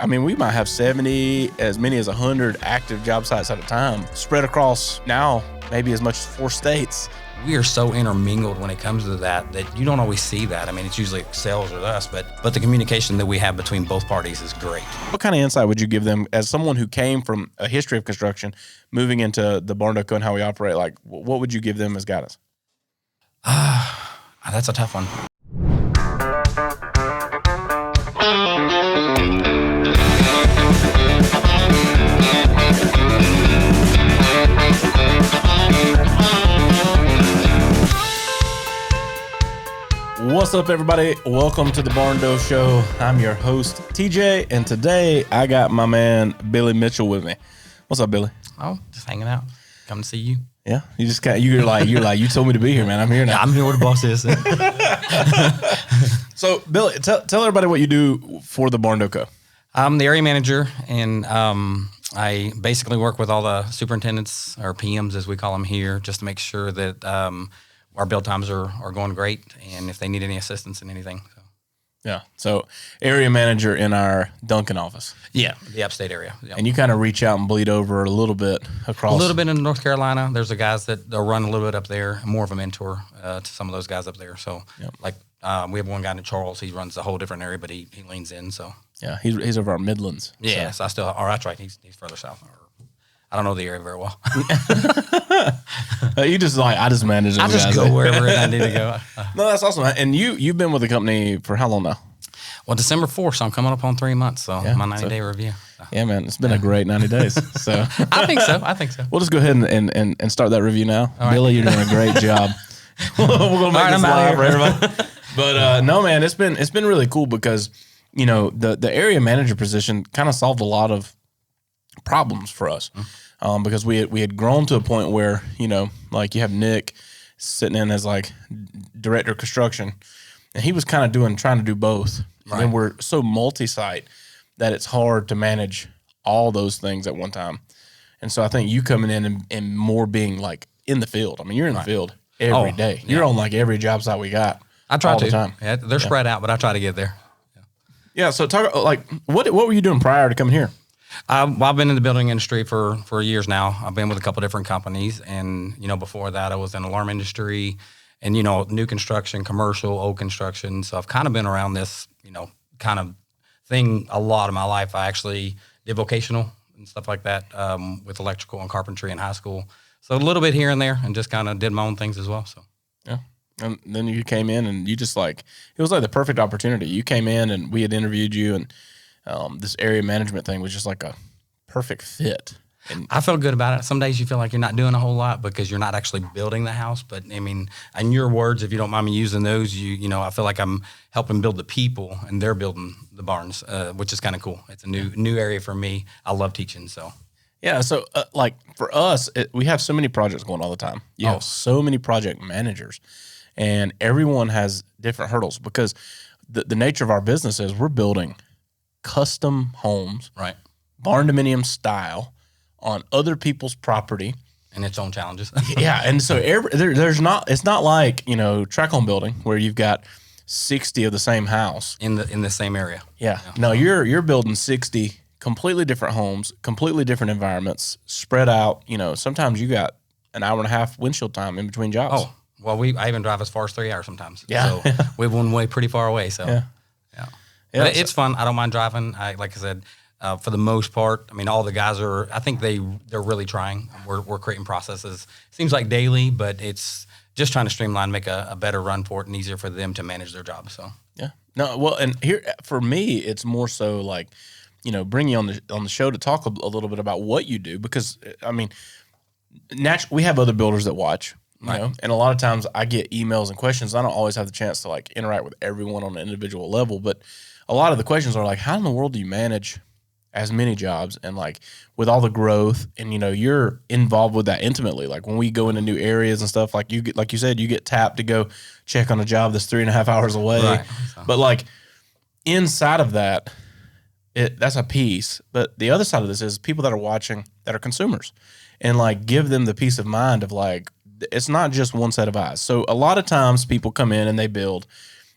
I mean, we might have 70, as many as 100 active job sites at a time, spread across now maybe as much as 4 states. We are so intermingled when it comes to that you don't always see that. I mean, it's usually sales or us, but the communication that we have between both parties is great. What kind of insight would you give them as someone who came from a history of construction, moving into the Barndo and how we operate? Like, what would you give them as guidance? That's a tough one. What's up, everybody? Welcome to the Barndo Show. I'm your host, TJ, and today I got my man, Billy Mitchell, with me. What's up, Billy? Oh, just hanging out. Come to see you. Yeah, you're like, you told me to be here, man. I'm here now. Yeah, I'm here where the boss is. So, Billy, tell everybody what you do for the Barndo Co. I'm the area manager, and I basically work with all the superintendents, or PMs as we call them here, just to make sure that our build times are going great, and if they need any assistance in anything. Yeah, so area manager in our Duncan office. Yeah, the upstate area. Yep. And you kind of reach out and bleed over a little bit across. A little bit in North Carolina. There's the guys that they'll run a little bit up there. I'm more of a mentor to some of those guys up there. So, we have one guy in Charles. He runs a whole different area, but he leans in. So, yeah, he's over our Midlands. Yeah, so I still. Oh, that's right. He's further south. I don't know the area very well. You just I just manage them. I just go wherever I need to go. No, that's awesome. And you've been with the company for how long now? Well, December 4th, so I'm coming up on 3 months. So my 90-day review. So. Yeah, man, it's been a great 90 days. So I think so. We'll just go ahead and start that review now. All Billy, right. You're doing a great job. We're gonna make this live for everybody. But no, man, it's been really cool because the area manager position kind of solved a lot of problems for us. Because we had grown to a point where, like you have Nick sitting in as like director of construction, and he was kind of trying to do both. Right. And we're so multi-site that it's hard to manage all those things at one time. And so I think you coming in and more being like in the field. I mean, you're in the field every day. You're on like every job site we got. I try all to. The time. Yeah, they're spread out, but I try to get there. Yeah. So talk like what were you doing prior to coming here? I've been in the building industry for years now. I've been with a couple different companies, and before that, I was in the alarm industry, and new construction, commercial, old construction. So I've kind of been around this, kind of thing a lot of my life. I actually did vocational and stuff like that with electrical and carpentry in high school. So a little bit here and there, and just kind of did my own things as well. So yeah. And then you came in, and you just it was like the perfect opportunity. You came in, and we had interviewed you, and this area management thing was just like a perfect fit. And I felt good about it. Some days you feel like you're not doing a whole lot because you're not actually building the house. But I mean, in your words, if you don't mind me using those, I feel like I'm helping build the people, and they're building the barns, which is kind of cool. It's a new area for me. I love teaching. So yeah. So for us, we have so many projects going all the time. You have so many project managers, and everyone has different hurdles because the nature of our business is we're building custom homes, right? Barndominium style on other people's property, and its own challenges. Yeah, and so it's not like track home building where you've got 60 of the same house in the same area. Yeah. No, you're building 60 completely different homes, completely different environments, spread out. Sometimes you got an hour and a half windshield time in between jobs. Oh, well, I even drive as far as 3 hours sometimes. Yeah. So we have one way pretty far away. So yeah. But it's fun. I don't mind driving. Like I said, for the most part, I mean, all the guys I think they're really trying. We're creating processes. Seems like daily, but it's just trying to streamline, make a better run for it and easier for them to manage their job. So yeah. No, well, and here for me, it's more so like, bring you on the show to talk a little bit about what you do, because I mean, we have other builders that watch. And a lot of times I get emails and questions. I don't always have the chance to interact with everyone on an individual level, but a lot of the questions are like, how in the world do you manage as many jobs and with all the growth, and you're involved with that intimately. Like when we go into new areas and stuff, like you said, you get tapped to go check on a job that's 3.5 hours away. Right. But inside of that, that's a piece. But the other side of this is people that are watching that are consumers, and give them the peace of mind of it's not just one set of eyes. So a lot of times people come in and they build,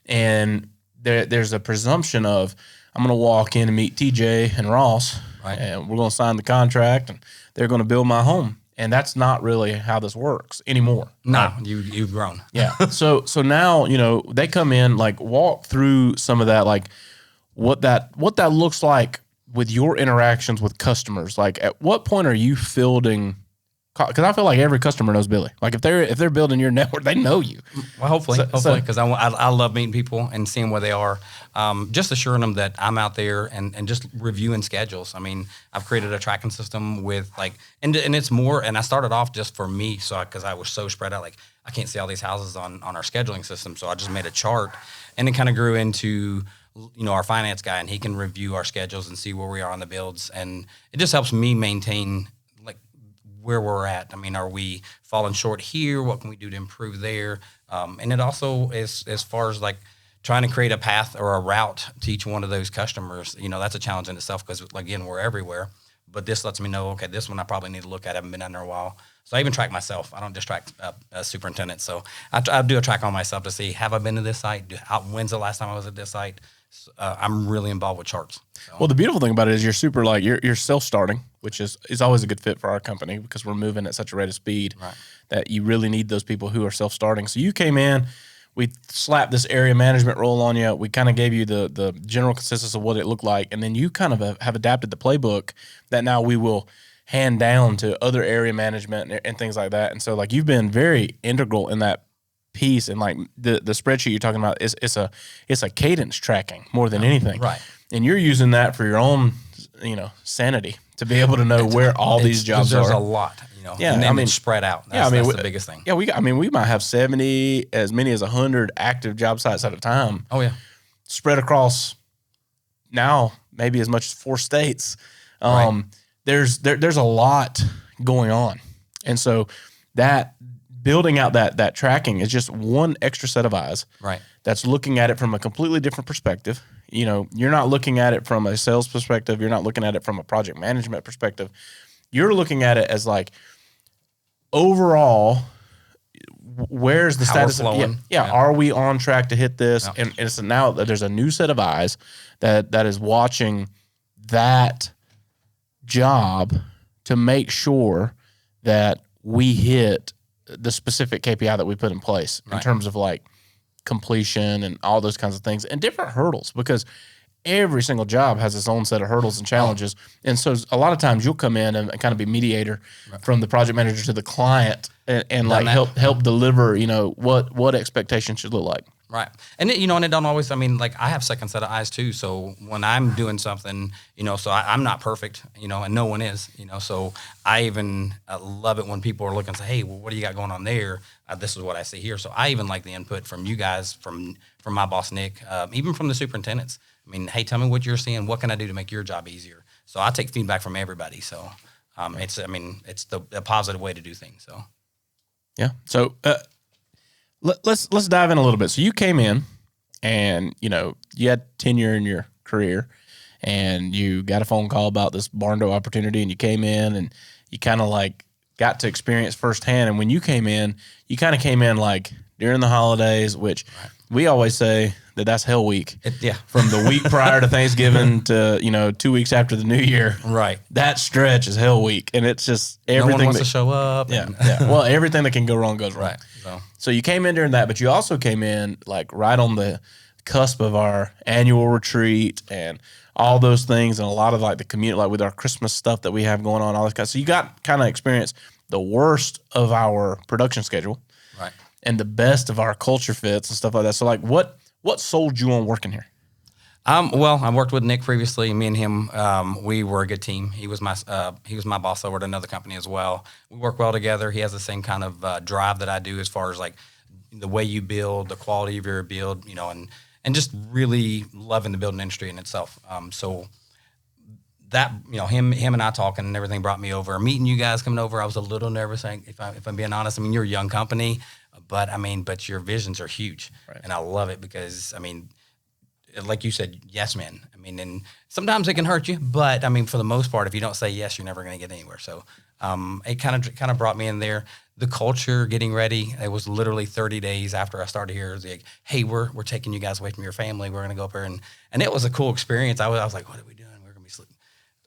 and there's a presumption of I'm going to walk in and meet TJ and Ross, Right. and we're going to sign the contract, and they're going to build my home. And that's not really how this works anymore. No, right? you've grown. Yeah. So now, they come in, like, walk through some of that, like what that looks like with your interactions with customers. Like, at what point are you fielding? Because I feel like every customer knows Billy. Like, if they're building your network, they know you. Well, hopefully, because I love meeting people and seeing where they are. Just assuring them that I'm out there and just reviewing schedules. I mean, I've created a tracking system with and it's more. And I started off just for me, because I was so spread out. Like, I can't see all these houses on our scheduling system, so I just made a chart, and it kind of grew into our finance guy, and he can review our schedules and see where we are on the builds, and it just helps me maintain where we're at. I mean, are we falling short here? What can we do to improve there? And it also is as far as like trying to create a path or a route to each one of those customers. That's a challenge in itself because, again, we're everywhere. But this lets me know, okay, this one I probably need to look at. I haven't been down there in a while. So I even track myself. I don't just track superintendents. So I do a track on myself to see, have I been to this site? When's the last time I was at this site? I'm really involved with charts. So. Well, the beautiful thing about it is you're super you're self-starting, which is always a good fit for our company because we're moving at such a rate of speed that you really need those people who are self-starting. So you came in, we slapped this area management role on you. We kind of gave you the general consensus of what it looked like, and then you kind of have adapted the playbook that now we will hand down to other area management and things like that. And so like you've been very integral in that piece, and like the spreadsheet you're talking about it's a cadence tracking more than anything, right? And you're using that for your own sanity to be able to know where all these jobs there's are. There's a lot, Yeah, and then spread out. That's the biggest thing. Yeah, we might have 70, as many as 100 active job sites at a time. Oh yeah, spread across now maybe as much as 4 states. Right. There's a lot going on, and so that building out that tracking is just one extra set of eyes. Right. That's looking at it from a completely different perspective. You're not looking at it from a sales perspective. You're not looking at it from a project management perspective. You're looking at it as like overall, where's the status of are we on track to hit this? Yeah. And it's now there's a new set of eyes that is watching that job to make sure that we hit the specific KPI that we put in place in terms of like completion and all those kinds of things and different hurdles, because every single job has its own set of hurdles and challenges. And so a lot of times you'll come in and kind of be mediator from the project manager to the client and like help deliver, what expectations should look like. Right. And and it don't always, I have second set of eyes too. So when I'm doing something, so I'm not perfect, and no one is, so I even love it when people are looking and say, hey, well, what do you got going on there? This is what I see here. So I even like the input from you guys, from my boss, Nick, even from the superintendents. Hey, tell me what you're seeing. What can I do to make your job easier? So I take feedback from everybody. So it's the positive way to do things. So. Yeah. So, let's dive in a little bit. So you came in and, you had tenure in your career and you got a phone call about this Barndo opportunity, and you came in and you kind of like got to experience firsthand. And when you came in, you kind of came in like during the holidays, which we always say that's hell week. From the week prior to Thanksgiving to, 2 weeks after the new year. Right. That stretch is hell week. And it's just everything. No one wants to show up. Yeah. Well, everything that can go wrong goes wrong. Right. So you came in during that, but you also came in like right on the cusp of our annual retreat and all those things, and a lot of like the community, like with our Christmas stuff that we have going on, all this kind of. So you got kind of experience the worst of our production schedule, right, and the best of our culture fits and stuff like that. So like, what sold you on working here? Well, I worked with Nick previously. Me and him, we were a good team. He was my boss over at another company as well. We work well together. He has the same kind of drive that I do, as far as like the way you build, the quality of your build, and just really loving the building industry in itself. So that, him and I talking and everything brought me over. Meeting you guys, coming over, I was a little nervous. If I'm being honest, you're a young company, but your visions are huge, and I love it because like you said, yes, man. And sometimes it can hurt you, but for the most part, if you don't say yes, you're never going to get anywhere. So it kind of brought me in there. the culture, getting ready. It was literally 30 days after I started here. It was like, hey, we're taking you guys away from your family. We're going to go up here. And it was a cool experience. I was like, what are we doing? We're going to be sleeping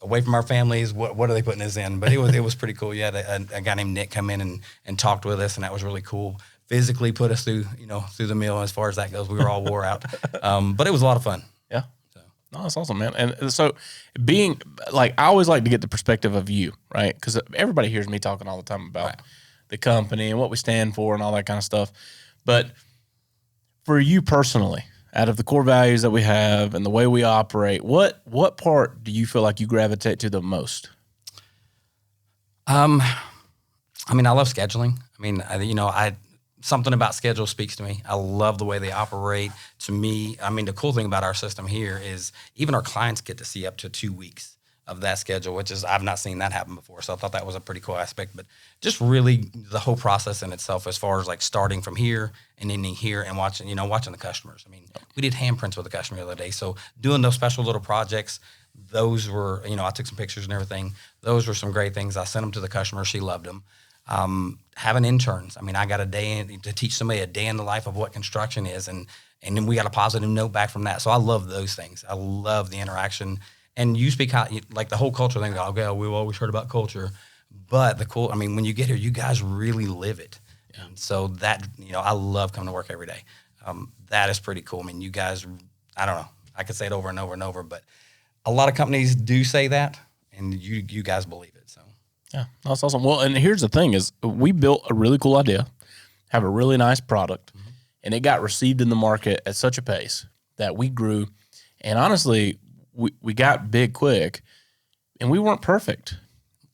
away from our families. What are they putting us in? But it was pretty cool. You had a guy named Nick come in and talked with us, and that was really cool. Physically put us through the meal. As far as that goes, we were all wore out. But it was a lot of fun. Yeah. No, that's awesome, man. And so being like, I always like to get the perspective of you, right? Because everybody hears me talking all the time about the company and what we stand for and all that kind of stuff. But for you personally, out of the core values that we have and the way we operate, what part do you feel like you gravitate to the most? I mean, I love scheduling. I mean, something about schedule speaks to me. I love the way they operate. To me, I mean, the cool thing about our system here is even our clients get to see up to 2 weeks of that schedule, which is, I've not seen that happen before. So I thought that was a pretty cool aspect. But just really the whole process in itself, as far as like starting from here and ending here and watching the customers. I mean, we did handprints with the customer the other day. So doing those special little projects, those were, I took some pictures and everything. Those were some great things. I sent them to the customer. She loved them. Having interns. I mean, I got to teach somebody a day in the life of what construction is. And then we got a positive note back from that. So I love those things. I love the interaction. And you speak how, like the whole culture thing, okay, we've always heard about culture. But when you get here, you guys really live it. Yeah. And so that, I love coming to work every day. That is pretty cool. I mean, you guys, I don't know. I could say it over and over and over, but a lot of companies do say that, and you guys believe it. So. Yeah, that's awesome. Well, and here's the thing is we built a really cool idea, have a really nice product, and it got received in the market at such a pace that we grew. And honestly, we got big quick, and we weren't perfect.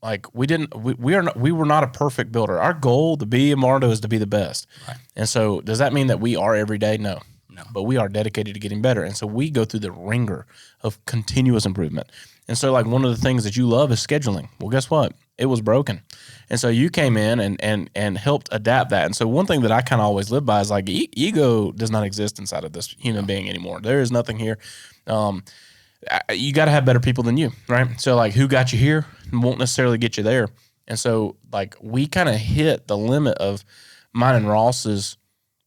Like we were not a perfect builder. Our goal to be in Barndo is to be the best. Right. And so does that mean that we are every day? No. But we are dedicated to getting better. And so we go through the ringer of continuous improvement. And so like one of the things that you love is scheduling. Well, guess what? It was broken. And so you came in and helped adapt that. And so one thing that I kind of always live by is like ego does not exist inside of this human being anymore. There is nothing here. You got to have better people than you, right? So like who got you here won't necessarily get you there. And so like we kind of hit the limit of mine and Ross's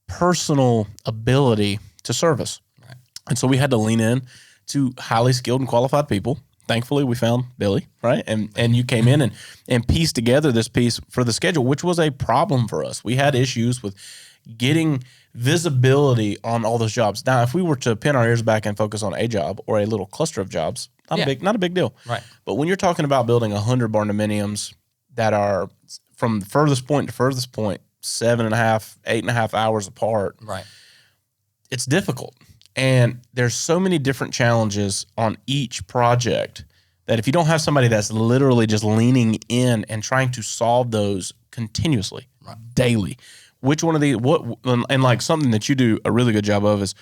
personal ability to service. Right. And so we had to lean in to highly skilled and qualified people. Thankfully, we found Billy, right? And you came in and pieced together this piece for the schedule, which was a problem for us. We had issues with getting visibility on all those jobs. Now, if we were to pin our ears back and focus on a job or a little cluster of jobs, not a big deal. Right. But when you're talking about building 100 barndominiums that are from the furthest point to furthest point, 7.5, 8.5 hours apart, right, it's difficult. And there's so many different challenges on each project that if you don't have somebody that's literally just leaning in and trying to solve those continuously, daily, which one of these, and like something that you do a really good job of is,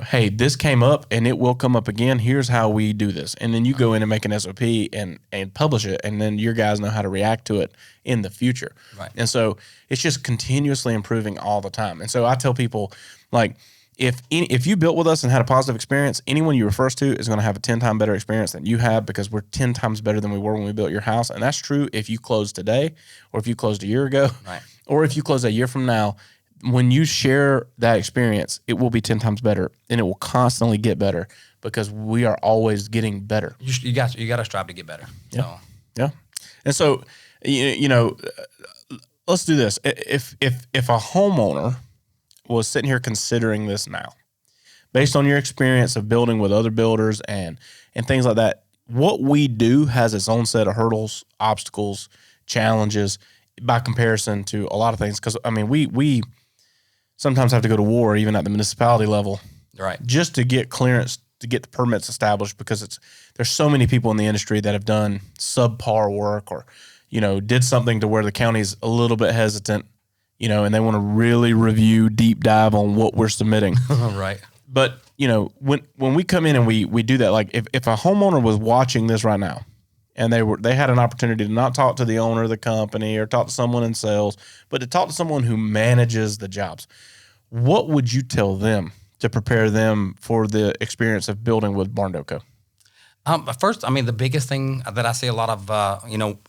hey, this came up and it will come up again. Here's how we do this. And then you go in and make an SOP and publish it. And then your guys know how to react to it in the future. Right. And so it's just continuously improving all the time. And so I tell people, like, if you built with us and had a positive experience, anyone you refer us to is going to have a 10 times better experience than you have because we're 10 times better than we were when we built your house. And that's true if you closed today or if you closed a year ago or if you close a year from now. When you share that experience, it will be 10 times better and it will constantly get better because we are always getting better. You got to strive to get better. Yeah. So. Yeah. And so, let's do this. If a homeowner was sitting here considering this now, based on your experience of building with other builders and things like that, what we do has its own set of hurdles, obstacles, challenges by comparison to a lot of things. Because, I mean, we sometimes have to go to war even at the municipality level, right, just to get clearance, to get the permits established because there's so many people in the industry that have done subpar work or, did something to where the county's a little bit hesitant, and they want to really review, deep dive on what we're submitting. Right. But, when we come in and we do that, like if a homeowner was watching this right now and they had an opportunity to not talk to the owner of the company or talk to someone in sales, but to talk to someone who manages the jobs, what would you tell them to prepare them for the experience of building with Barndo Co? First, I mean, the biggest thing that I see a lot of,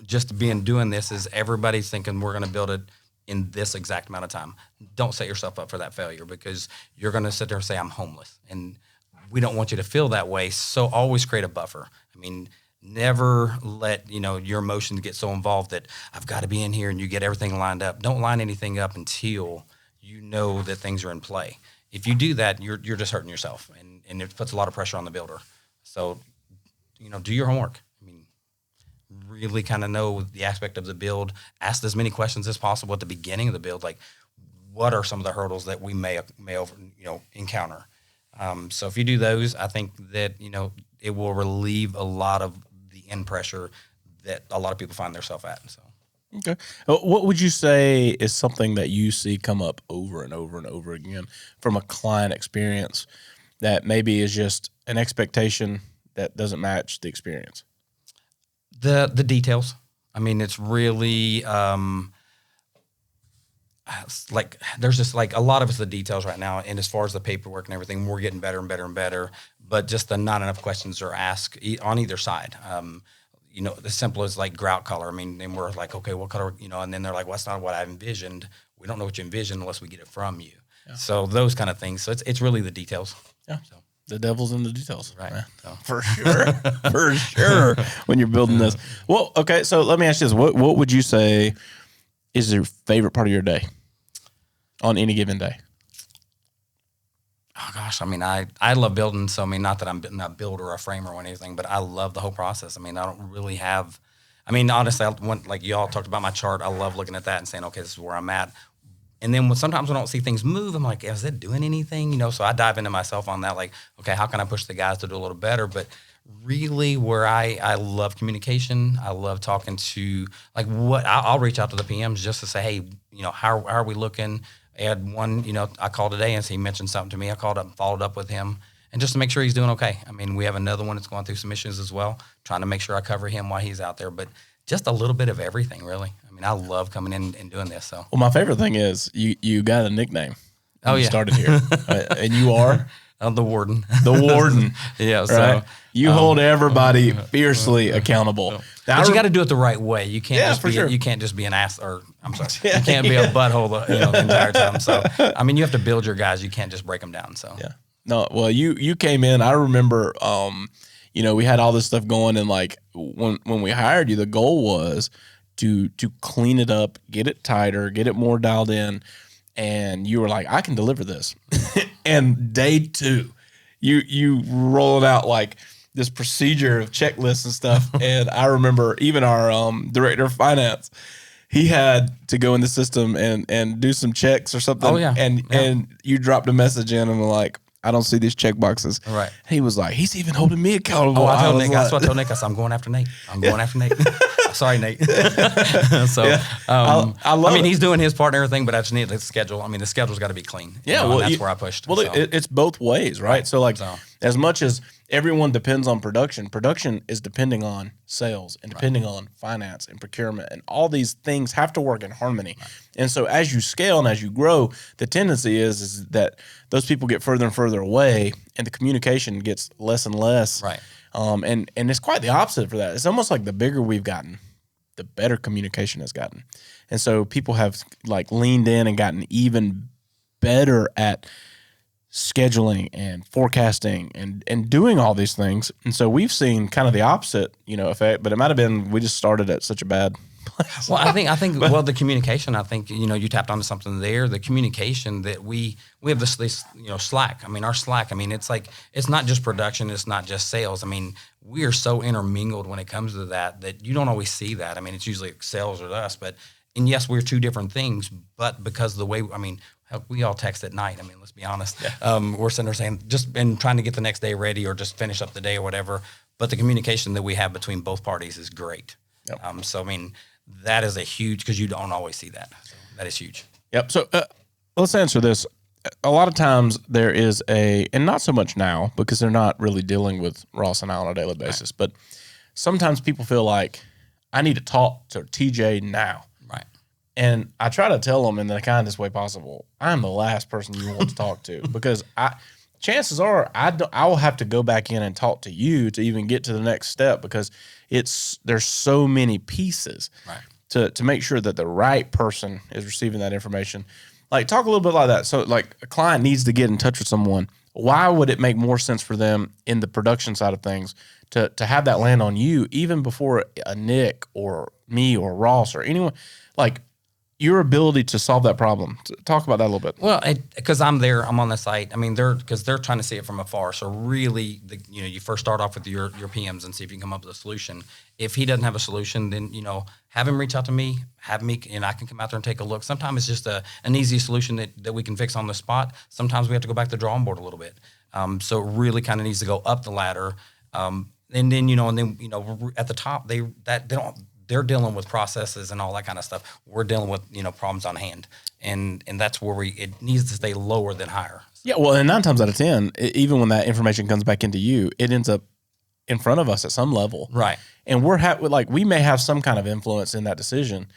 just doing this is everybody's thinking we're going to build it in this exact amount of time. Don't set yourself up for that failure, because you're going to sit there and say, I'm homeless. And we don't want you to feel that way. So always create a buffer. I mean, never let, your emotions get so involved that I've got to be in here and you get everything lined up. Don't line anything up until you know that things are in play. If you do that, you're just hurting yourself, and it puts a lot of pressure on the builder. So, do your homework. I mean, really kind of know the aspect of the build. Ask as many questions as possible at the beginning of the build, like what are some of the hurdles that we may encounter. So if you do those, I think that it will relieve a lot of the end pressure that a lot of people find themselves at. So. Okay. What would you say is something that you see come up over and over and over again from a client experience that maybe is just an expectation that doesn't match the experience? The details. I mean, it's really there's just a lot of it's the details right now. And as far as the paperwork and everything, we're getting better and better and better. But just the not enough questions are asked on either side. The simple as grout color. I mean, and we're like, okay, what color? And then they're like, well, that's not what I envisioned. We don't know what you envisioned unless we get it from you. Yeah. So those kind of things. So it's really the details. Yeah. So. The devil's in the details. Right. So. For sure. For sure. When you're building this. Well, okay. So let me ask you this. What would you say is your favorite part of your day on any given day? Oh gosh. I mean, I love building. So, I mean, not that I'm not a builder or a framer or anything, but I love the whole process. I mean, I don't really have, honestly, like y'all talked about my chart. I love looking at that and saying, okay, this is where I'm at. And then sometimes when I don't see things move, I'm like, is it doing anything? So I dive into myself on that, like, okay, how can I push the guys to do a little better? But really where I love communication, I love talking to, I'll reach out to the PMs just to say, hey, how are we looking? I had one, I called today and he mentioned something to me. I called up and followed up with him, and just to make sure he's doing okay. I mean, we have another one that's going through some issues as well, trying to make sure I cover him while he's out there. But just a little bit of everything, really. I mean, I love coming in and doing this. So, well, my favorite thing is you got a nickname. Oh, yeah. You started here, and you are the warden. The warden. Yeah. Right? So you hold everybody fiercely accountable. But you got to do it the right way. You can't you can't just be an ass, or I'm sorry, you can't be a butthole the entire time. So, I mean, you have to build your guys. You can't just break them down. So, yeah. No, well, you came in. I remember, we had all this stuff going, and when we hired you, the goal was to clean it up, get it tighter, get it more dialed in, and you were like, I can deliver this. And day 2, you rolled out this procedure of checklists and stuff. And I remember even our director of finance, he had to go in the system and do some checks or something. Oh, yeah. And you dropped a message in and were like, I don't see these check boxes. Right. He was like, he's even holding me accountable. Oh, I told Nick. That's what I told Nick. I said, I'm going after Nate. Sorry, Nate. So, yeah. I love it. He's doing his part and everything, but I just need the schedule. I mean, the schedule's got to be clean. Yeah. Well, that's where I pushed. Well, so. It's both ways, right? So, as much as everyone depends on production is depending on sales and depending on finance and procurement, and all these things have to work in harmony. Right. And so as you scale and as you grow, the tendency is that those people get further and further away, and the communication gets less and less. Right. And it's quite the opposite for that. It's almost like the bigger we've gotten, the better communication has gotten. And so people have leaned in and gotten even better at scheduling and forecasting and doing all these things. And so we've seen kind of the opposite, effect, but it might've been, we just started at such a bad place. Well, I think, the communication, I think, you tapped onto something there, the communication that we have this, Slack. I mean, our Slack, it's not just production. It's not just sales. I mean, we are so intermingled when it comes to that you don't always see that. I mean, it's usually sales or us, and yes, we're two different things, but because of the way, we all text at night. I mean, let's be honest. Yeah. We're sitting there saying trying to get the next day ready or just finish up the day or whatever. But the communication that we have between both parties is great. Yep. So, that is a huge, because you don't always see that. So that is huge. Yep. So let's answer this. A lot of times there is and not so much now because they're not really dealing with Ross and I on a daily basis, but sometimes people feel like I need to talk to TJ now. Right. And I try to tell them in the kindest way possible, I'm the last person you want to talk to because chances are I will have to go back in and talk to you to even get to the next step, because there's so many pieces to make sure that the right person is receiving that information. Like, talk a little bit like that. So, like, a client needs to get in touch with someone. Why would it make more sense for them in the production side of things to have that land on you even before a Nick or me or Ross or anyone? Like, your ability to solve that problem. Talk about that a little bit. Well, because I'm there, I'm on the site. I mean, they're trying to see it from afar. So really, you first start off with your PMs and see if you can come up with a solution. If he doesn't have a solution, then have him reach out to me, and I can come out there and take a look. Sometimes it's just an easy solution that we can fix on the spot. Sometimes we have to go back to the drawing board a little bit. So it really kind of needs to go up the ladder. And then at the top they don't. They're dealing with processes and all that kind of stuff. We're dealing with problems on hand, and that's where it needs to stay lower than higher. Yeah, well, and 9 times out of 10, even when that information comes back into you, it ends up in front of us at some level, right? And we may have some kind of influence in that decision,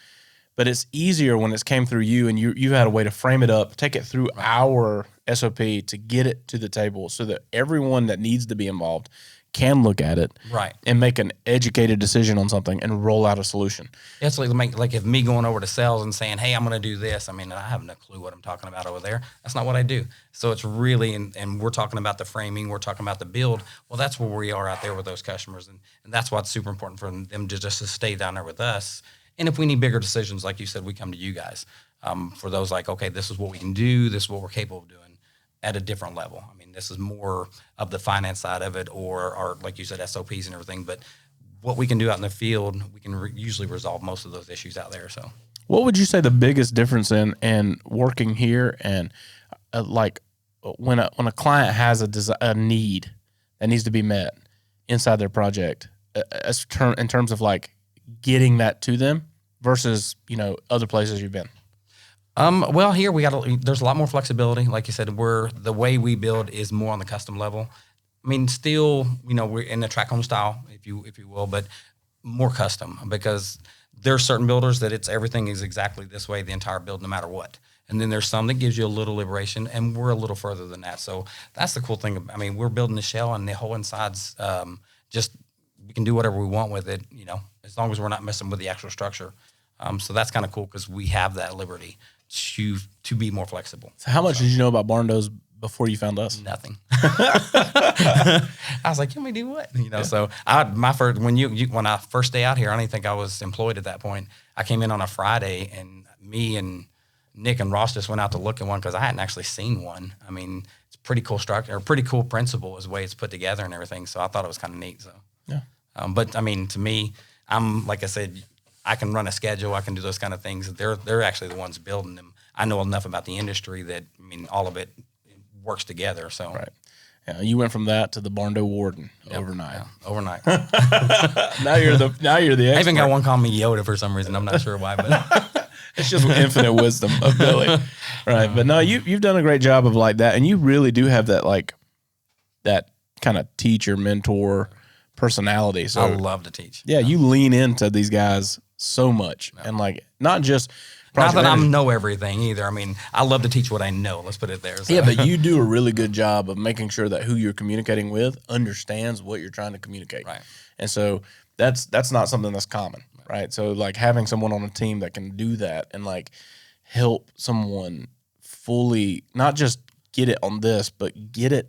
but it's easier when it's came through you, and you had a way to frame it up, take it through our SOP to get it to the table, so that everyone that needs to be involved can look at it, right, and make an educated decision on something and roll out a solution. It's like if me going over to sales and saying, "Hey, I'm going to do this." I mean, I have no clue what I'm talking about over there. That's not what I do. So it's really, and we're talking about the framing, we're talking about the build. Well, that's where we are out there with those customers, and that's why it's super important for them to just stay down there with us. And if we need bigger decisions, like you said, we come to you guys for those. Like, okay, this is what we can do. This is what we're capable of doing at a different level. I mean, this is more of the finance side of it, or like you said, SOPs and everything. But what we can do out in the field, we can usually resolve most of those issues out there. So, what would you say the biggest difference in working here and like when a client has a need that needs to be met inside their project, in terms of like getting that to them versus other places you've been? Well, here there's a lot more flexibility. Like you said, the way we build is more on the custom level. I mean, still, we're in the track home style, if you will, but more custom, because there's certain builders that everything is exactly this way, the entire build, no matter what. And then there's some that gives you a little liberation, and we're a little further than that. So that's the cool thing. I mean, we're building the shell, and the whole inside's we can do whatever we want with it, as long as we're not messing with the actual structure. So that's kind of cool, because we have that liberty to be more flexible. So how much did you know about Barndo's before you found us? Nothing. I was like, can we do what? So when I first day out here, I don't even think I was employed at that point. I came in on a Friday, and me and Nick and Ross just went out to look at one, because I hadn't actually seen one. I mean, it's a pretty cool structure, or pretty cool principle is the way it's put together and everything. So I thought it was kind of neat. So yeah. But I mean, to me, I'm like I said, I can run a schedule. I can do those kind of things. They're actually the ones building them. I know enough about the industry that, I mean, all of it works together. So right. Yeah, you went from that to the Barndo warden overnight. Yeah, overnight. now you're the expert. I even got one calling me Yoda for some reason. I'm not sure why, but it's just infinite wisdom of Billy. Right. But no, you've done a great job of like that, and you really do have that that kind of teacher, mentor personality. So I love to teach. Yeah, you lean into these guys so much, and like not just not that I know everything either. I mean, I love to teach what I know. Let's put it there. So. Yeah, but you do a really good job of making sure that who you're communicating with understands what you're trying to communicate. Right. And so that's not something that's common, right? So like having someone on a team that can do that and like help someone fully not just get it on this, but get it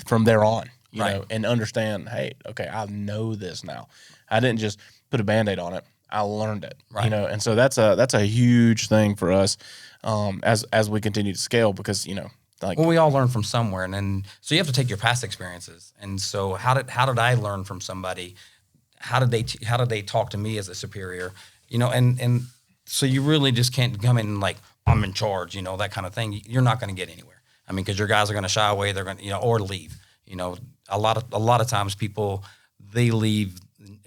from there on, you know, and understand, hey, okay, I know this now. I didn't just put a Band-Aid on it. I learned it, you know, and so that's a huge thing for us as we continue to scale, because like, well, we all learn from somewhere, and then so you have to take your past experiences. And so how did I learn from somebody? How did they talk to me as a superior? And so you really just can't come in and like, I'm in charge, that kind of thing. You're not going to get anywhere. I mean, because your guys are going to shy away. They're going to or leave. A lot of times people, they leave.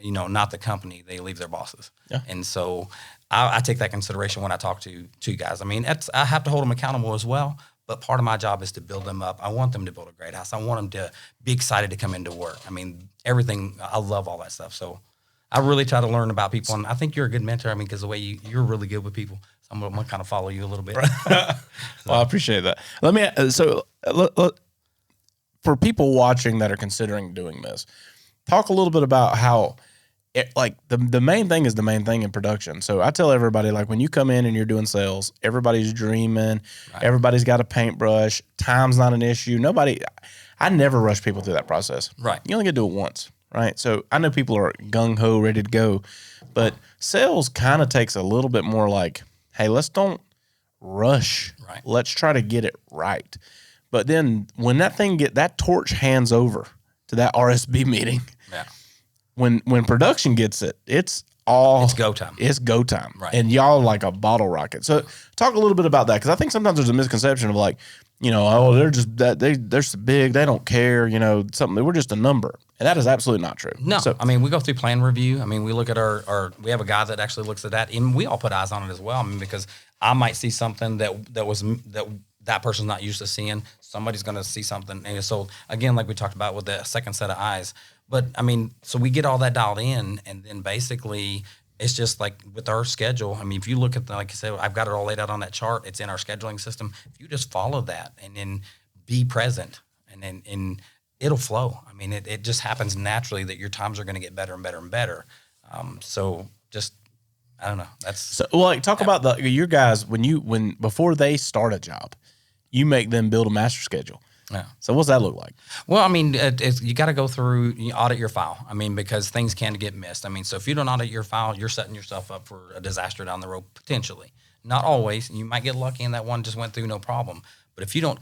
Not the company, they leave their bosses. Yeah. And so I take that consideration when I talk to guys. I mean, I have to hold them accountable as well, but part of my job is to build them up. I want them to build a great house. I want them to be excited to come into work. I mean, everything, I love all that stuff. So I really try to learn about people, and I think you're a good mentor. I mean, because the way you're really good with people. So I'm going to kind of follow you a little bit. Well, I appreciate that. Let me, for people watching that are considering doing this, talk a little bit about how the main thing is the main thing in production. So I tell everybody, like, when you come in and you're doing sales, everybody's dreaming, everybody's got a paintbrush, time's not an issue. I never rush people through that process. Right. You only get to do it once, right? So I know people are gung-ho, ready to go, but sales kind of takes a little bit more like, hey, let's don't rush. Right. Let's try to get it right. But then when that torch hands over to that RSB meeting, when production gets it, it's go time. It's go time. Right. And y'all like a bottle rocket. So talk a little bit about that, because I think sometimes there's a misconception of like, they're just that they're so big, they don't care, something. We're just a number. And that is absolutely not true. No. So, we go through plan review. We look at we have a guy that actually looks at that, and we all put eyes on it as well. because I might see something that person's not used to seeing. Somebody's going to see something. And so again, like we talked about with the second set of eyes, but so we get all that dialed in, and then basically it's just like with our schedule. If you look at like I said, I've got it all laid out on that chart. It's in our scheduling system. If you just follow that and then be present, and it'll flow. It just happens naturally that your times are going to get better and better and better. So just, I don't know. That's so. Well, talk about your guys before they start a job, you make them build a master schedule. Yeah. So what's that look like? Well, you got to go through, audit your file. Because things can get missed. So if you don't audit your file, you're setting yourself up for a disaster down the road, potentially. Not always. You might get lucky and that one just went through no problem. But if you don't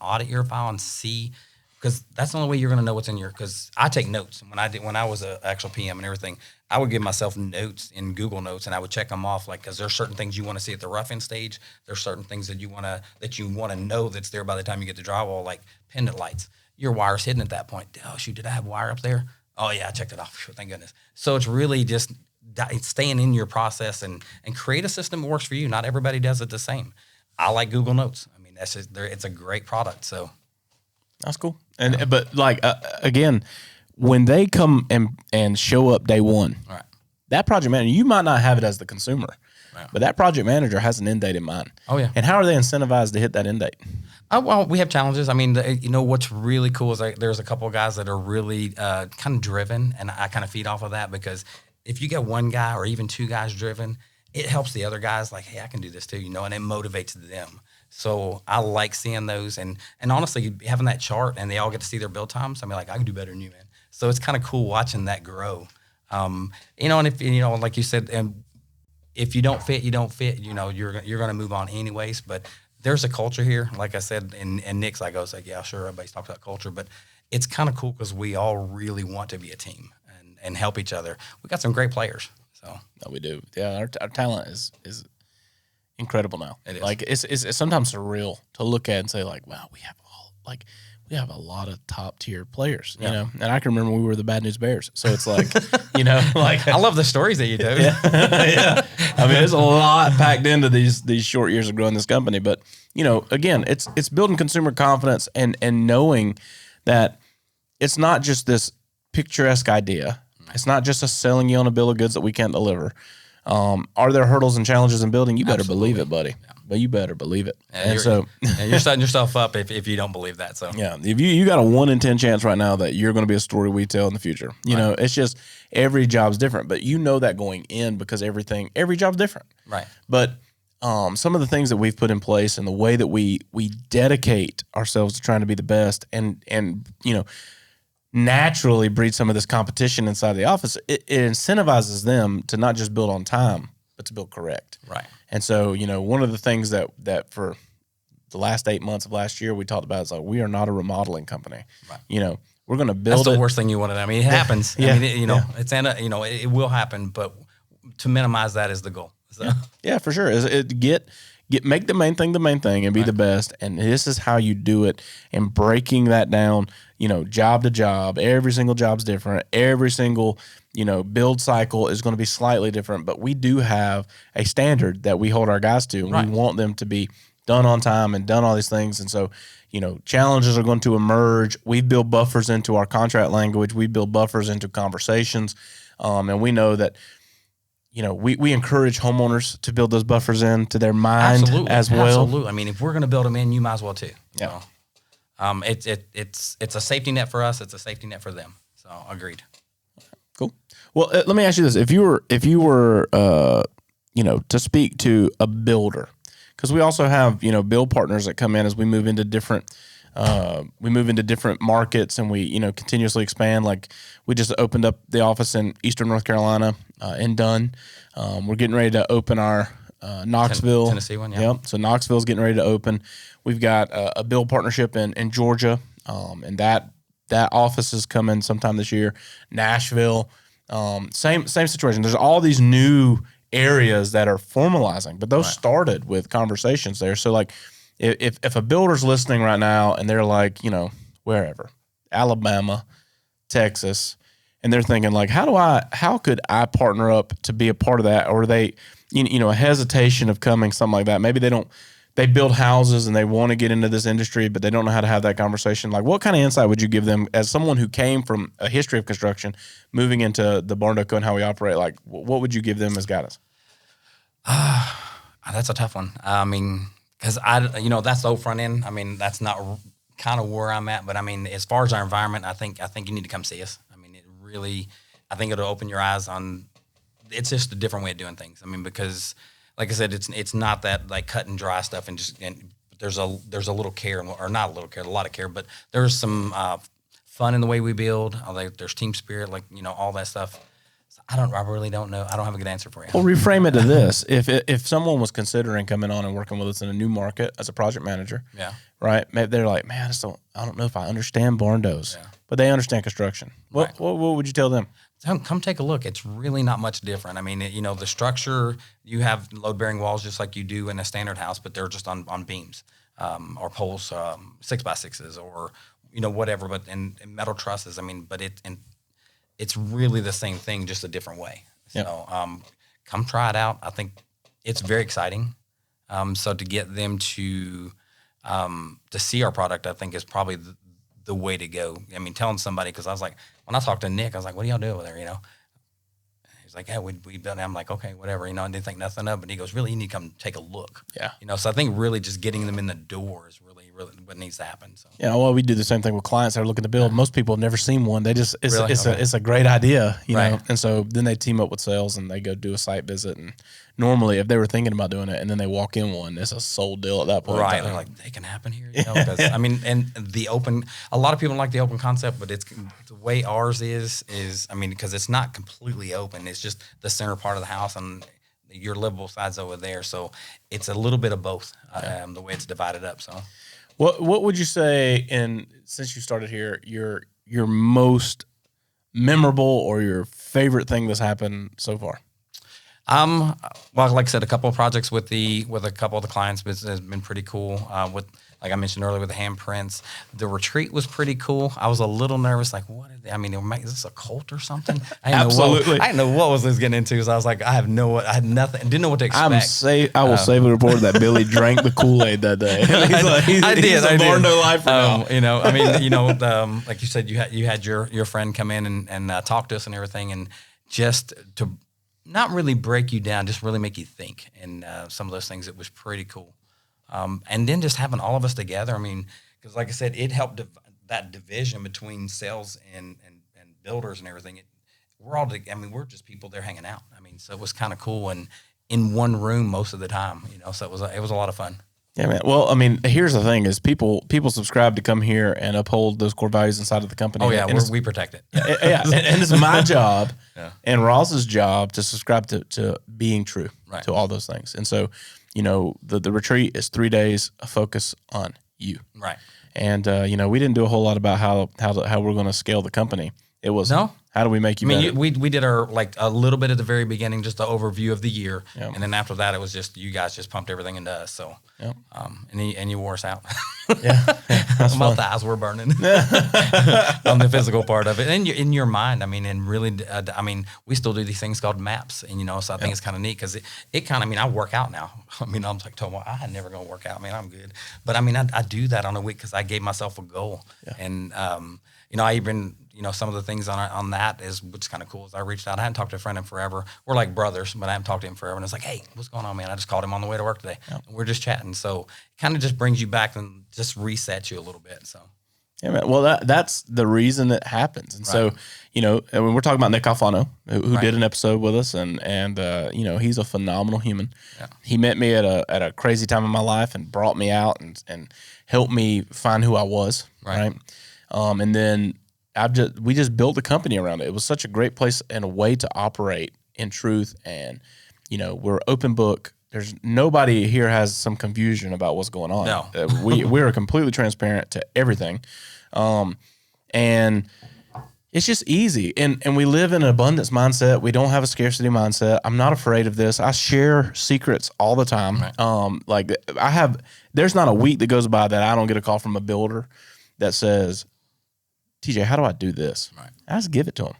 audit your file and see, because that's the only way you're going to know what's in because I take notes. When I was an actual PM and everything, I would give myself notes in Google Notes, and I would check them off, because there's certain things you want to see at the rough end stage. There's certain things that you want to know that's there by the time you get to drywall, like pendant lights. Your wire's hidden at that point. Oh shoot, did I have wire up there? Oh yeah, I checked it off. Thank goodness. So it's really just staying in your process and create a system that works for you. Not everybody does it the same. I like Google Notes. That's just it's a great product. So that's cool. But again, when they come and show up day one, right, that project manager, you might not have it as the consumer, but that project manager has an end date in mind. Oh yeah. And how are they incentivized to hit that end date? Well, we have challenges. What's really cool is there's a couple of guys that are really kind of driven, and I kind of feed off of that, because if you get one guy or even two guys driven, it helps the other guys like, hey, I can do this too, and it motivates them. So I like seeing those, and honestly, having that chart and they all get to see their build times. I can do better than you, man. So it's kind of cool watching that grow. And if like you said, and if you don't fit, you don't fit. You're going to move on anyways. But there's a culture here, like I said, and Nick's like, I was like, yeah, sure, everybody's talking about culture, but it's kind of cool because we all really want to be a team and help each other. We got some great players. So no, we do. Yeah, our talent is incredible now. It It's is. it's sometimes surreal to look at and say like, wow, we have a lot of top tier players, And I can remember we were the Bad News Bears. So it's like, I love the stories that you do. Yeah. There's a lot packed into these short years of growing this company, but again, it's building consumer confidence and knowing that it's not just this picturesque idea. It's not just us selling you on a bill of goods that we can't deliver. Are there hurdles and challenges in building? You better Absolutely. believe it, buddy. Yeah. But you better believe it. And you're setting yourself up if you don't believe that. So yeah, if you got a 1 in 10 chance right now that you're going to be a story we tell in the future. It's just every job's different, but that going in because every job's different. Right. But some of the things that we've put in place and the way that we dedicate ourselves to trying to be the best and naturally breed some of this competition inside the office, it incentivizes them to not just build on time, but to build correct. Right. And so, one of the things that for the last 8 months of last year we talked about is like, we are not a remodeling company. Right. We're going to build That's the worst thing you wanted. It happens. Yeah. It's it will happen, but to minimize that is the goal. So. Yeah, for sure. Make the main thing and be the best. And this is how you do it. And breaking that down, job to job, every single job's different. Every single, build cycle is going to be slightly different, but we do have a standard that we hold our guys to, and we want them to be done on time and done all these things. And so, challenges are going to emerge. We build buffers into our contract language. We build buffers into conversations. And we know that, we encourage homeowners to build those buffers into their mind as well. Absolutely. If we're going to build them in, you might as well too. Yeah. It's a safety net for us. It's a safety net for them. So agreed. Cool. Well, let me ask you this: if you were to speak to a builder, because we also have build partners that come in as we move into different markets, and we continuously expand. Like we just opened up the office in Eastern North Carolina in Dunn. We're getting ready to open our Knoxville, Tennessee one. Yeah. Yep. So Knoxville's getting ready to open. We've got a build partnership in Georgia, and that office is coming sometime this year. Nashville, same situation. There's all these new areas that are formalizing, but those started with conversations there. So like, if a builder's listening right now and they're like, wherever, Alabama, Texas, and they're thinking like, how could I partner up to be a part of that? Or they, a hesitation of coming, something like that. Maybe they build houses and they want to get into this industry, but they don't know how to have that conversation. Like, what kind of insight would you give them as someone who came from a history of construction, moving into the Barndo and how we operate? Like, what would you give them as guidance? That's a tough one. I mean, because that's the whole front end. I mean, that's not kind of where I'm at. But I mean, as far as our environment, I think you need to come see us. I mean, I think it'll open your eyes on. It's just a different way of doing things. I mean, because like I said, it's not that like cut and dry stuff, and there's a little care, or not a little care, a lot of care, but there's some fun in the way we build. There's team spirit, like all that stuff. So I really don't know. I don't have a good answer for you. Well, reframe it to this: if someone was considering coming on and working with us in a new market as a project manager, right? Maybe they're like, man, I don't know if I understand Barndos, but they understand construction. What would you tell them? Come take a look. It's really not much different. I mean, the structure, you have load-bearing walls just like you do in a standard house, but they're just on beams or poles, 6x6s or, whatever, but and metal trusses. I mean, but it's really the same thing, just a different way. So come try it out. I think it's very exciting. So to get them to see our product, I think is probably the way to go. I mean, telling somebody, because I was like, when I talked to Nick, I was like, what do y'all do over there, He's like, yeah, we built it. I'm like, okay, whatever, I didn't think nothing of it. And he goes, really, you need to come take a look. Yeah. So I think really just getting them in the door is really what needs to happen. So yeah, well, we do the same thing with clients that are looking to build. Most people have never seen one. They just, it's a great idea, know? And so then they team up with sales and they go do a site visit. And normally if they were thinking about doing it and then they walk in one, it's a sold deal at that point. Right. They're like, they can happen here, because I mean, and a lot of people don't like the open concept, but it's the way ours is, I mean, because it's not completely open. It's just the center part of the house and your livable side's over there. So it's a little bit of both, the way it's divided up. So what would you say, since you started here, your most memorable or your favorite thing that's happened so far? Well, like I said, a couple of projects with a couple of the clients has been pretty cool. With, like I mentioned earlier, with the handprints, the retreat was pretty cool. I was a little nervous, like, is this a cult or something? Absolutely. I didn't know what was this getting into, because I was like, I had nothing, didn't know what to expect. I will safely report that Billy drank the Kool-Aid that day. I did. He's a Barndo life now. I mean, like you said, you had your friend come in and talk to us and everything, and just to not really break you down, just really make you think. And some of those things, it was pretty cool. And then just having all of us together, I mean, because like I said, it helped that division between sales and builders and everything. We're just people there hanging out. I mean, so it was kind of cool, and in one room most of the time, so it was a lot of fun. Yeah, man. Well, I mean, here's the thing: is people subscribe to come here and uphold those core values inside of the company. Oh yeah, we protect it. Yeah, and it's my job and Ross's job to subscribe to being true to all those things. And so, the retreat is 3 days of focus on you. Right. And we didn't do a whole lot about how we're going to scale the company. It was how do we make you better? We did our a little bit at the very beginning, just the overview of the year, and then after that, it was just you guys just pumped everything into us. So, and you wore us out. My thighs were burning on the physical part of it, and in your mind. I mean, and really, we still do these things called maps, and so I think it's kind of neat because it kind of. I mean, I work out now. I mean, I'm like, I'm never gonna work out. Man, I'm good, but I mean, I do that on a week because I gave myself a goal, and I even. Some of the things on that that is what's kind of cool is I reached out. I hadn't talked to a friend in forever. We're like brothers, but I haven't talked to him forever. And it's like, hey, what's going on, man? I just called him on the way to work today. Yep. And we're just chatting. So it kind of just brings you back and just resets you a little bit. So. Yeah, man. Well, that's the reason it happens. And so, when we're talking about Nick Alfano, who did an episode with us, and he's a phenomenal human. Yeah. He met me at a crazy time in my life and brought me out and helped me find who I was. Right. And then we just built the company around it. It was such a great place and a way to operate in truth. And, we're open book. There's nobody here has some confusion about what's going on. No. We're completely transparent to everything. And it's just easy. And we live in an abundance mindset. We don't have a scarcity mindset. I'm not afraid of this. I share secrets all the time. Right. There's not a week that goes by that I don't get a call from a builder that says, TJ, how do I do this? Right. I just give it to them.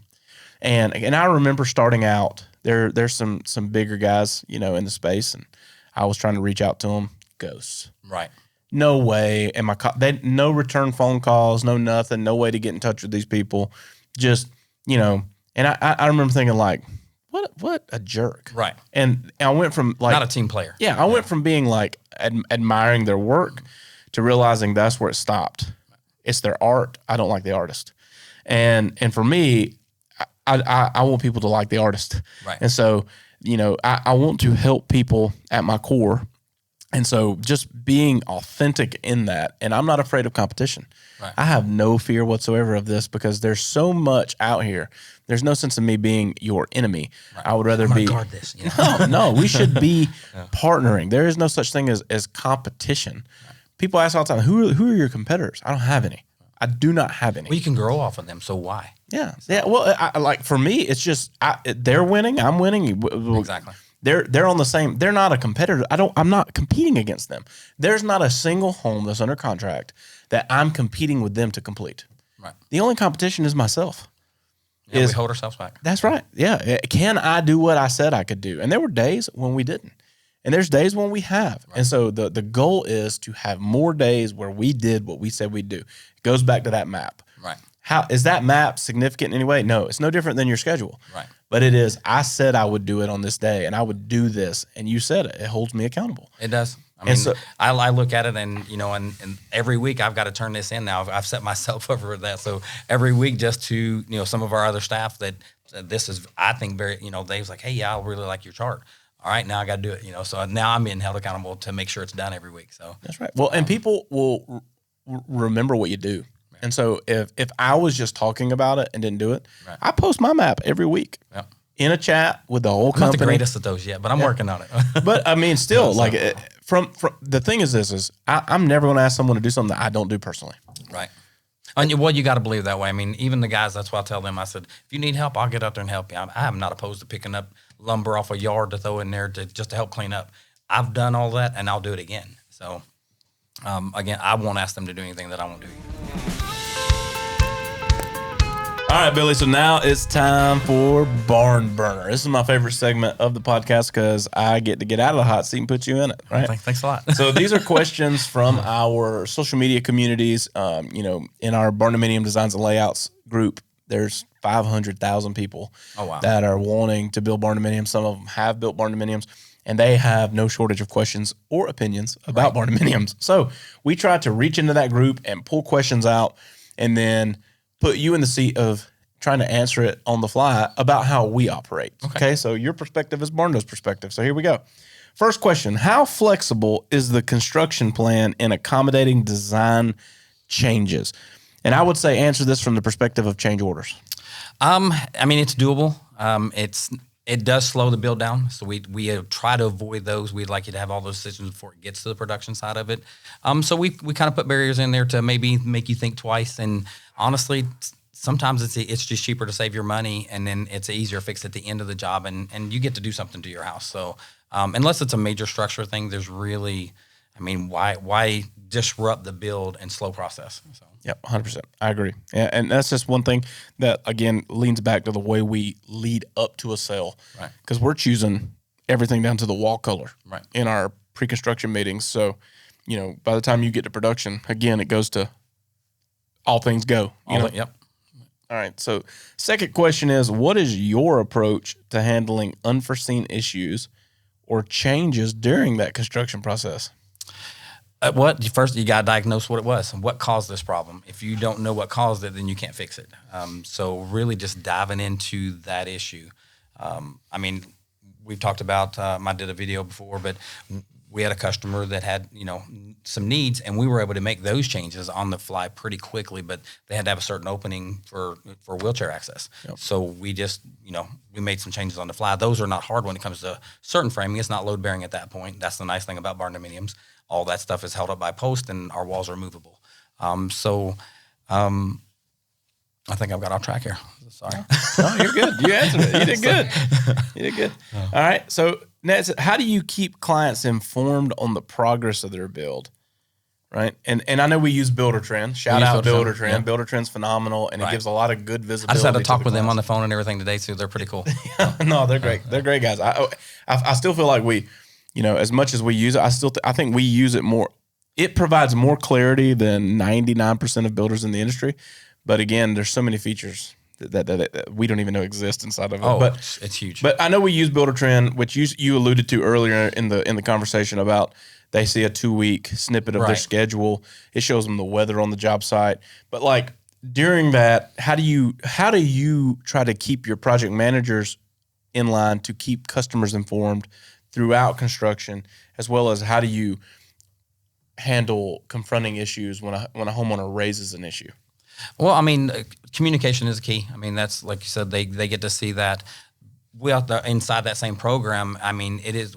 And I remember starting out, there's some bigger guys, in the space, and I was trying to reach out to them. Ghosts. Right. No way. No return phone calls, no nothing, no way to get in touch with these people. Just, and I remember thinking like, what a jerk. Right. And I went from like. Not a team player. Yeah. I went from being like admiring their work to realizing that's where it stopped. It's their art. I don't like the artist. And for me, I want people to like the artist. Right. And so, I want to help people at my core. And so just being authentic in that, and I'm not afraid of competition. Right. I have no fear whatsoever of this because there's so much out here. There's no sense of me being your enemy. Right. I would rather be guard this. No, we should be partnering. There is no such thing as competition. Right. People ask all the time, who are your competitors? I don't have any. I do not have any. Well, you can grow off of them, so why? Yeah. Yeah. Well, for me, it's just they're winning, I'm winning. Exactly. They're on the same. They're not a competitor. I'm not competing against them. There's not a single home that's under contract that I'm competing with them to complete. Right. The only competition is myself. Yeah, we hold ourselves back. That's right. Yeah. Can I do what I said I could do? And there were days when we didn't. And there's days when we have. Right. And so the goal is to have more days where we did what we said we'd do. It goes back to that map. Right. How is that map significant in any way? No, it's no different than your schedule. Right. But it is, I said I would do it on this day and I would do this. And you said it. It holds me accountable. It does. I mean, so, I look at it and, and every week I've got to turn this in now. I've set myself up for that. So every week just to, some of our other staff that this is, I think very, they was like, hey, yeah, I really like your chart. All right, now I got to do it, So now I'm being held accountable to make sure it's done every week. So that's right. Well, and people will remember what you do. Right. And so if I was just talking about it and didn't do it, right. I post my map every week in a chat with the whole company. Not the greatest at those yet, but I'm working on it. But I mean, still, from the thing is I'm never going to ask someone to do something that I don't do personally. Right. And well, you got to believe that way. I mean, even the guys, that's why I tell them, I said, if you need help, I'll get out there and help you. I am not opposed to picking up lumber off a yard to throw in there just to help clean up. I've done all that, and I'll do it again. So, again, I won't ask them to do anything that I won't do. All right, Billy. So now it's time for Barn Burner. This is my favorite segment of the podcast because I get to get out of the hot seat and put you in it. Right? Thanks a lot. So these are questions from our social media communities. In our Barndominium Designs and Layouts group, there's 500,000 people that are wanting to build barndominiums. Some of them have built barndominiums, and they have no shortage of questions or opinions about barndominiums. So we try to reach into that group and pull questions out and then put you in the seat of trying to answer it on the fly about how we operate. Okay, so your perspective is Barndo's perspective. So here we go. First question, how flexible is the construction plan in accommodating design changes? And I would say answer this from the perspective of change orders. I mean, it's doable. It does slow the build down, so we try to avoid those. We'd like you to have all those decisions before it gets to the production side of it. So we kind of put barriers in there to maybe make you think twice. And honestly, sometimes it's just cheaper to save your money, and then it's easier to fix at the end of the job, and you get to do something to your house. So unless it's a major structure thing, there's really, why disrupt the build and slow process? So. Yep, 100%. I agree. Yeah, and that's just one thing that, again, leans back to the way we lead up to a sale. Right. Because we're choosing everything down to the wall color in our pre-construction meetings. So, by the time you get to production, again, it goes to all things go. Yep. All right. So second question is, what is your approach to handling unforeseen issues or changes during that construction process? First, you got to diagnose what it was and what caused this problem. If you don't know what caused it, then you can't fix it. So really just diving into that issue. I mean, we've talked about, I did a video before, but we had a customer that had, some needs, and we were able to make those changes on the fly pretty quickly, but they had to have a certain opening for wheelchair access. Yep. So we just, we made some changes on the fly. Those are not hard when it comes to certain framing. It's not load bearing at that point. That's the nice thing about barndominiums. All that stuff is held up by post, and our walls are movable. I think I've got off track here. Sorry. No, you're good. You answered it. You did good. You did good. Oh. All right. So, Ned, how do you keep clients informed on the progress of their build? Right. And I know we use Builder Trend. Shout out Builder Trend. Yeah. Builder Trend's phenomenal, and it gives a lot of good visibility. I just had to talk with them on the phone and everything today, too. They're pretty cool. No, they're great. They're great guys. I still feel like we, as much as we use it, I think we use it more. It provides more clarity than 99% of builders in the industry. But again, there's so many features that we don't even know exist inside of it. Oh, but it's huge. But I know we use Builder Trend, which you alluded to earlier in the conversation about they see a 2-week snippet of their schedule. It shows them the weather on the job site. But like during that, how do you try to keep your project managers in line to keep customers informed throughout construction, as well as how do you handle confronting issues when a homeowner raises an issue? Well, I mean, communication is key. I mean, that's like you said, they get to see that we out there inside that same program. I mean, it is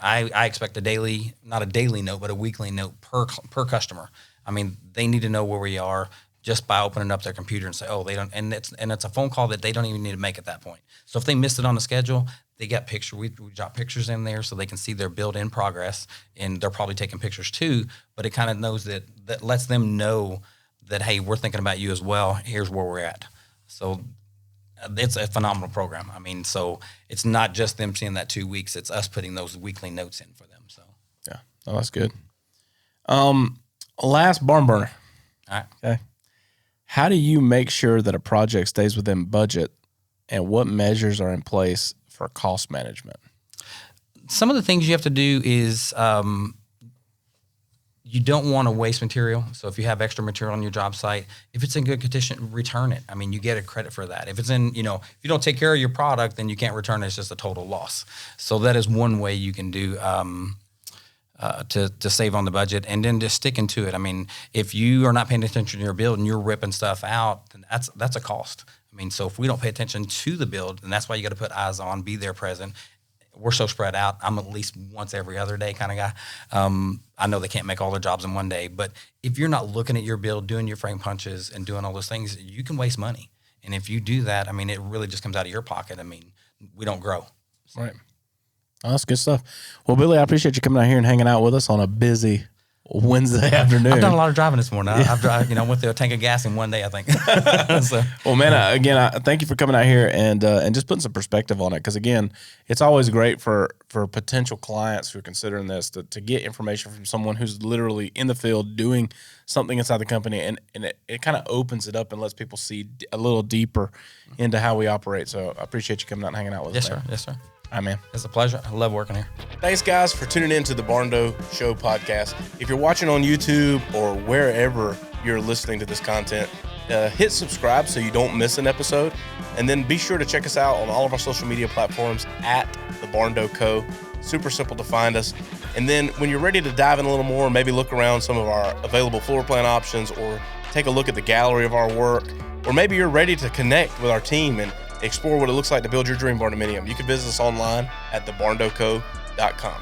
I expect not a daily note, but a weekly note per customer. I mean, they need to know where we are just by opening up their computer and say, oh, they don't, and it's a phone call that they don't even need to make at that point. So if they missed it on the schedule, they got picture. We drop pictures in there so they can see their build in progress, and they're probably taking pictures too. But it kind of knows that lets them know that, hey, we're thinking about you as well. Here's where we're at. So it's a phenomenal program. I mean, so it's not just them seeing that 2 weeks. It's us putting those weekly notes in for them. So yeah, that's good. Last barn burner. All right. Okay. How do you make sure that a project stays within budget, and what measures are in place for cost management? Some of the things you have to do is you don't want to waste material. So if you have extra material on your job site, if it's in good condition, return it. I mean, you get a credit for that. If it's in, if you don't take care of your product, then you can't return it. It's just a total loss. So that is one way you can do to save on the budget, and then just sticking to it. I mean, if you are not paying attention to your build and you're ripping stuff out, then that's a cost. I mean, so if we don't pay attention to the build, and that's why you got to put eyes on, be there present. We're so spread out. I'm at least once every other day kind of guy. I know they can't make all their jobs in one day, but if you're not looking at your build, doing your frame punches and doing all those things, you can waste money. And if you do that, I mean, it really just comes out of your pocket. I mean, we don't grow. So. Right. Oh, that's good stuff. Well, Billy, I appreciate you coming out here and hanging out with us on a busy Wednesday afternoon. I've done a lot of driving this morning. I've went through a tank of gas in one day, I think. So. Well, man, I thank you for coming out here and just putting some perspective on it. Because again, it's always great for potential clients who are considering this to get information from someone who's literally in the field doing something inside the company, and it kind of opens it up and lets people see a little deeper into how we operate. So I appreciate you coming out and hanging out with us. Yes, sir. All right, man. It's a pleasure. I love working here. Thanks, guys, for tuning in to the Barndo Show podcast. If you're watching on YouTube or wherever you're listening to this content, hit subscribe so you don't miss an episode. And then be sure to check us out on all of our social media platforms at the Barndo Co. Super simple to find us. And then when you're ready to dive in a little more, maybe look around some of our available floor plan options, or take a look at the gallery of our work, or maybe you're ready to connect with our team and explore what it looks like to build your dream barndominium, you can visit us online at thebarndoco.com.